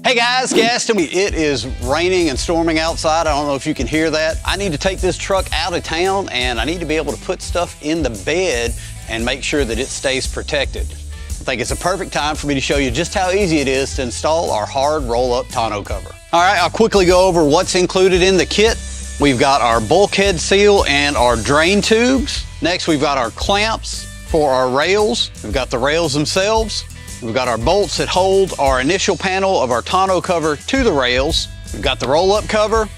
Hey guys, Gaston. It is raining and storming outside. I don't know if you can hear that. I need to take this truck out of town and I need to be able to put stuff in the bed and make sure that it stays protected. I think it's a perfect time for me to show you just how easy it is to install our hard roll-up tonneau cover. All right, I'll quickly go over what's included in the kit. We've got our bulkhead seal and our drain tubes. Next, we've got our clamps for our rails. We've got the rails themselves. We've got our bolts that hold our initial panel of our tonneau cover to the rails. We've got the roll-up cover,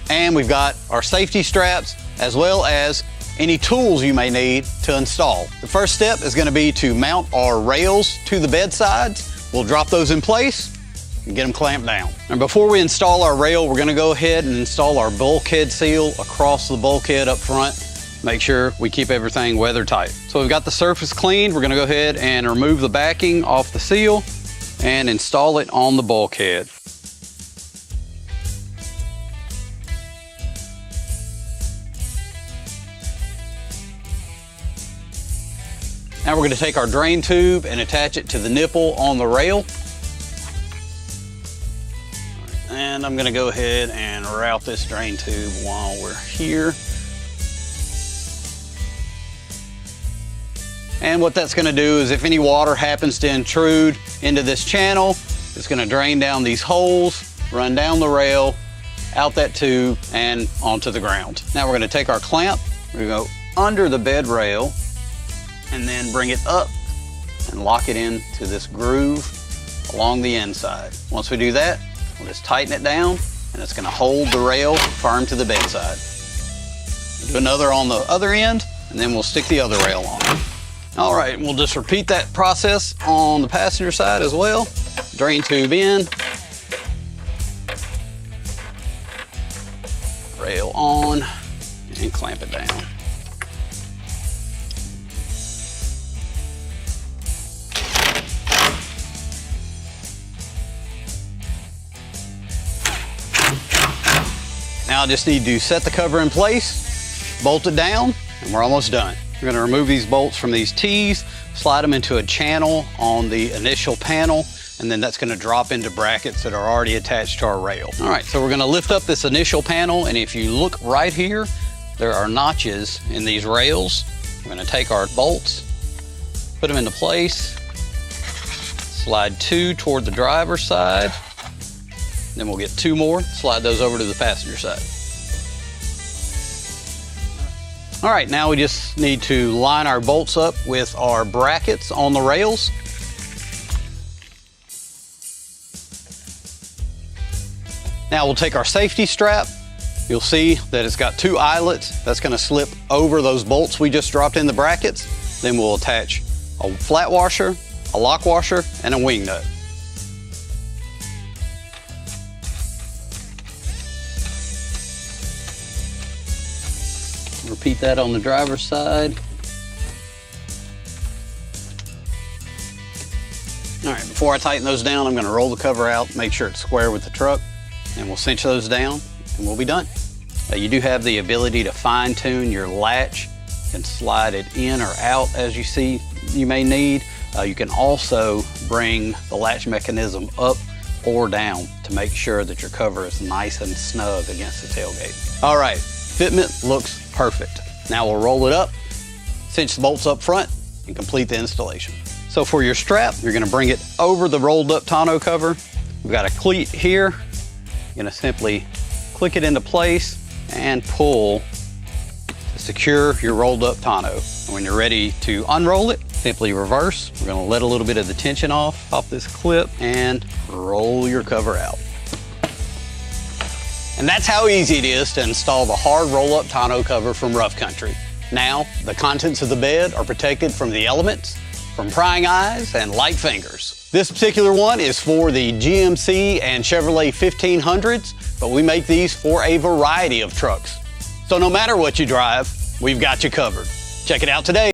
and we've got our safety straps, as well as any tools you may need to install. The first step is going to be to mount our rails to the bed sides. We'll drop those in place and get them clamped down. And before we install our rail, we're going to go ahead and install our bulkhead seal across the bulkhead up front. Make sure we keep everything weather tight. So we've got the surface cleaned. We're gonna go ahead and remove the backing off the seal and install it on the bulkhead. Now we're gonna take our drain tube and attach it to the nipple on the rail. And I'm gonna go ahead and route this drain tube while we're here. And what that's gonna do is if any water happens to intrude into this channel, it's gonna drain down these holes, run down the rail, out that tube, and onto the ground. Now we're gonna take our clamp, we're gonna go under the bed rail, and then bring it up and lock it into this groove along the inside. Once we do that, we'll just tighten it down, and it's gonna hold the rail firm to the bedside. We'll do another on the other end, and then we'll stick the other rail on. All right, we'll just repeat that process on the passenger side as well. Drain tube in, rail on, and clamp it down. Now I just need to set the cover in place, bolt it down, and we're almost done. We're gonna remove these bolts from these T's, slide them into a channel on the initial panel, and then that's gonna drop into brackets that are already attached to our rail. All right, so we're gonna lift up this initial panel, and if you look right here, there are notches in these rails. We're gonna take our bolts, put them into place, slide 2 toward the driver's side, then we'll get 2 more, slide those over to the passenger side. All right, now we just need to line our bolts up with our brackets on the rails. Now we'll take our safety strap. You'll see that it's got 2 eyelets. That's gonna slip over those bolts we just dropped in the brackets. Then we'll attach a flat washer, a lock washer, and a wing nut. Repeat that on the driver's side. All right, before I tighten those down, I'm gonna roll the cover out, make sure it's square with the truck, and we'll cinch those down, and we'll be done. You do have the ability to fine tune your latch and slide it in or out as you see you may need. You can also bring the latch mechanism up or down to make sure that your cover is nice and snug against the tailgate. All right, fitment looks perfect. Now we'll roll it up, cinch the bolts up front, and complete the installation. So for your strap, you're gonna bring it over the rolled up tonneau cover. We've got a cleat here. You're gonna simply click it into place and pull to secure your rolled up tonneau. And when you're ready to unroll it, simply reverse. We're gonna let a little bit of the tension off this clip and roll your cover out. And that's how easy it is to install the hard roll-up tonneau cover from Rough Country. Now, the contents of the bed are protected from the elements, from prying eyes and light fingers. This particular one is for the GMC and Chevrolet 1500s, but we make these for a variety of trucks. So no matter what you drive, we've got you covered. Check it out today.